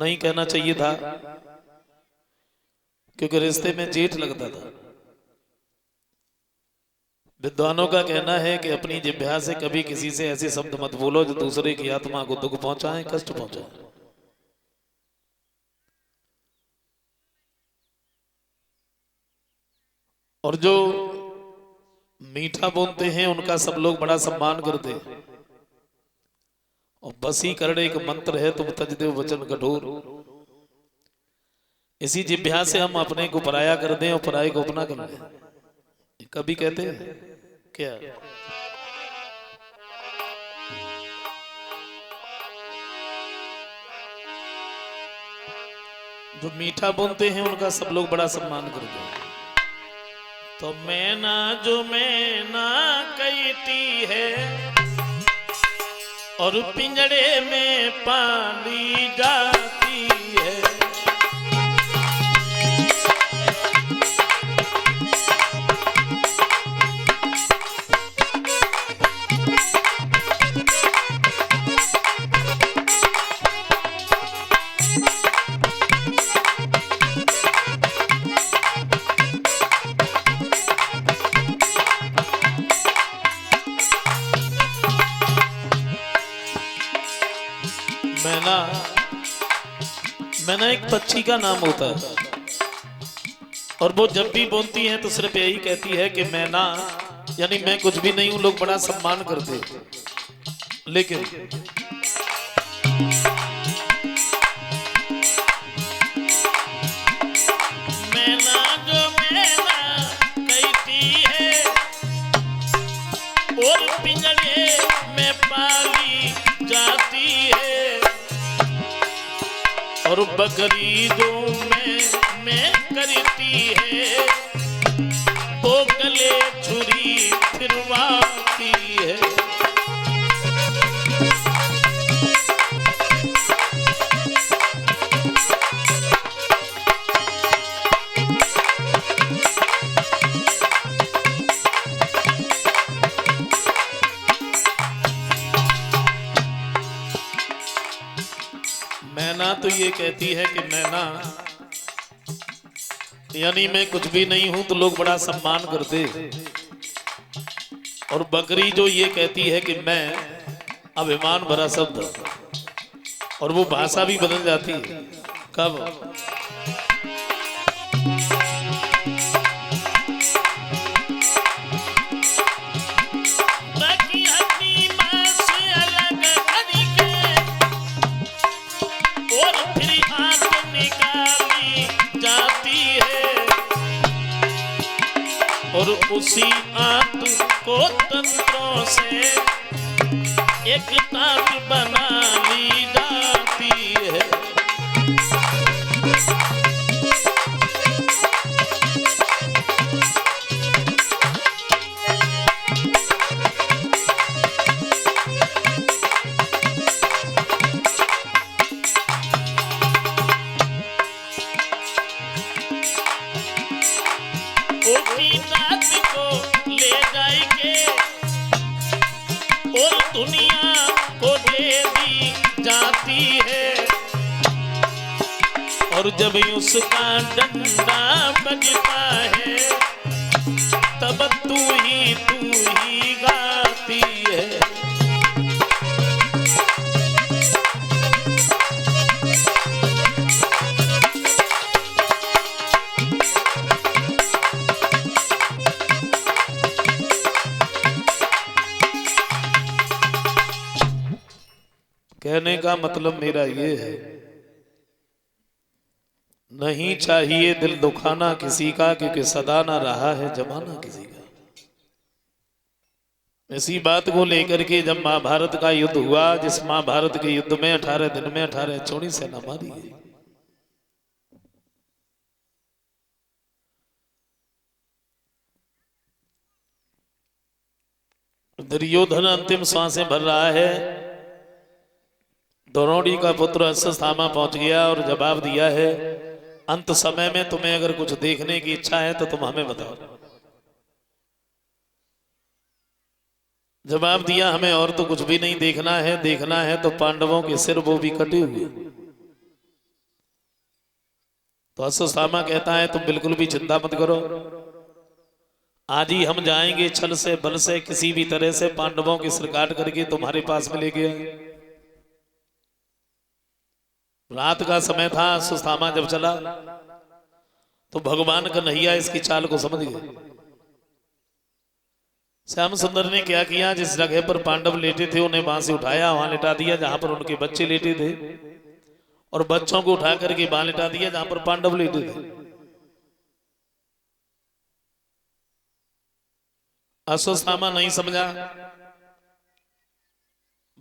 नहीं कहना चाहिए था, क्योंकि रिश्ते में जेठ लगता था। विद्वानों का कहना है कि अपनी जिह्वा से कभी किसी से ऐसे शब्द मत बोलो जो दूसरे की आत्मा को दुख पहुंचाए, कष्ट पहुंचाए। और जो मीठा बोलते हैं उनका सब लोग बड़ा सम्मान करते हैं। और वशीकरण एक मंत्र है, तुम तज देव वचन कठोर। इसी जिह्वा से हम अपने को पराया कर दें और पराये को अपना कर लें। कभी कहते हैं क्या? जो मीठा बोलते हैं उनका सब लोग बड़ा सम्मान करते हैं। तो मैना जो मैना कहती है और पिंजड़े में पाली जाती है। मैना, मैना एक पक्षी का नाम होता है और वो जब भी बोलती है तो सिर्फ यही कहती है कि मैना, यानी मैं कुछ भी नहीं हूं। लोग बड़ा सम्मान करते हैं, लेकिन मैना जो मैना कहती है और पिंजड़े में पाली जाती है। और बकरी जो मैं करती है वो गले छुरी फिरवाती है। मैना तो ये कहती है कि मैना यानी मैं कुछ भी नहीं हूं, तो लोग बड़ा सम्मान करते। और बकरी जो ये कहती है कि मैं, अभिमान भरा शब्द, और वो भाषा भी बदल जाती है। कब? और उसी आत्म को तंत्रों से एक ताक बना ली जाती है। ले जाएंगे और दुनिया को दे दी जाती है। और जब उसका डंडा बजता है तब तू ही गाती है। कहने का मतलब मेरा ये है, नहीं चाहिए दिल दुखाना किसी का, क्योंकि सदा ना रहा है जमाना किसी का। इसी बात को लेकर के जब महाभारत का युद्ध हुआ, जिस महाभारत के युद्ध में 18 दिन में 18 चौड़ी सेना मारी गई। दुर्योधन अंतिम सांसें भर रहा है। द्रोणी का पुत्र अश्वत्थामा पहुंच गया और जवाब दिया है, अंत समय में तुम्हें अगर कुछ देखने की इच्छा है तो तुम हमें बताओ। जवाब दिया, हमें और तो कुछ भी नहीं देखना है, देखना है तो पांडवों के सिर वो भी कटे हुए। तो अश्वत्थामा कहता है तुम बिल्कुल भी चिंता मत करो, आज ही हम जाएंगे छल से बल से किसी भी तरह से पांडवों की सिर काट करके तुम्हारे पास में लेके आए। रात का समय था, अश्वत्थामा जब चला तो भगवान कन्हैया इसकी चाल को समझ गए। श्याम सुंदर ने क्या किया, जिस जगह पर पांडव लेटे थे उन्हें वहां से उठाया, वहां लिटा दिया जहां पर उनके बच्चे लेटे थे, और बच्चों को उठा करके वहां लिटा दिया जहां पर पांडव लेटे थे। अश्वत्थामा नहीं समझा,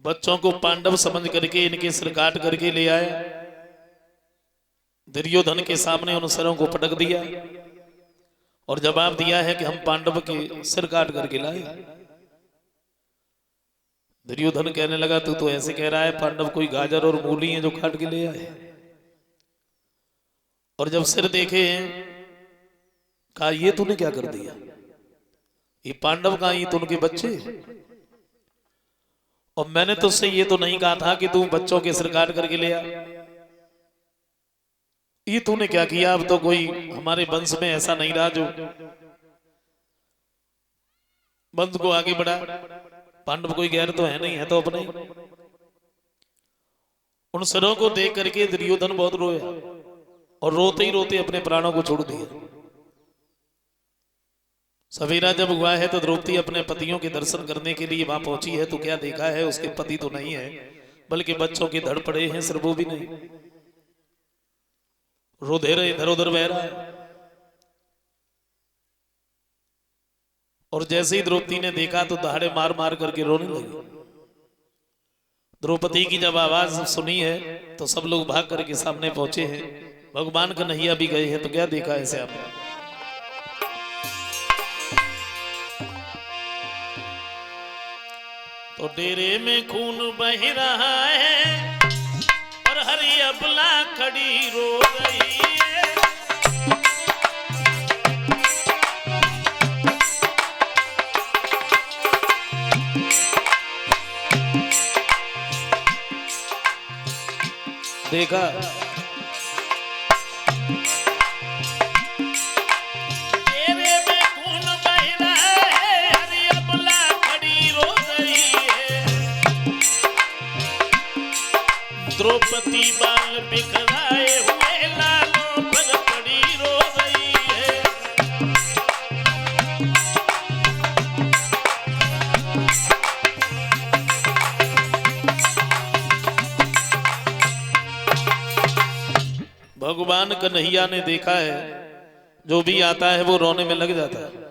बच्चों को पांडव समझ करके इनके सिर काट करके ले आया, दुर्योधन के सामने उन सिरों को पटक दिया और जवाब दिया है कि हम पांडव के सिर काट करके लाए। दुर्योधन कहने लगा तू तो ऐसे कह रहा है पांडव कोई गाजर और मूली हैं जो काट के ले आए, और जब सिर देखे कहा ये तूने क्या कर दिया, ये पांडव का, ये तो उनके बच्चे, और मैंने तुझसे ये तो नहीं कहा था कि तू बच्चों के सिर काट करके ले आ, ये तूने क्या किया। अब तो कोई हमारे वंश में ऐसा नहीं रहा जो वंश को आगे बढ़ा, पांडव कोई गैर तो है नहीं, है तो अपने। उन सिरों को देख करके दुर्योधन बहुत रोया और रोते ही रोते अपने प्राणों को छोड़ दिया। सवेरा जब हुआ है तो द्रौपदी अपने पतियों के दर्शन करने के लिए वहां पहुंची है, तो क्या देखा है उसके पति तो नहीं है बल्कि बच्चों के धड़ पड़े हैं, सिर वो भी नहीं, रुधिर इधर उधर बह रहा है। और जैसे ही द्रौपदी ने देखा तो दहाड़े मार मार करके रोने लगी। द्रौपदी की जब आवाज सुनी है तो सब लोग भाग करके सामने पहुंचे हैं, भगवान कन्हैया भी गए हैं। तो क्या देखा ऐसे आपने, तो डेरे में खून बह रहा है और हरी अबला खड़ी रो रही है। देखा डेरे में खून बह रहा है, हरी अबला खड़ी रो रही है। द्रौपदी बाल बिखराए हुए लालों पर पड़ी रो रही है। भगवान कन्हैया ने देखा है जो भी आता है वो रोने में लग जाता है।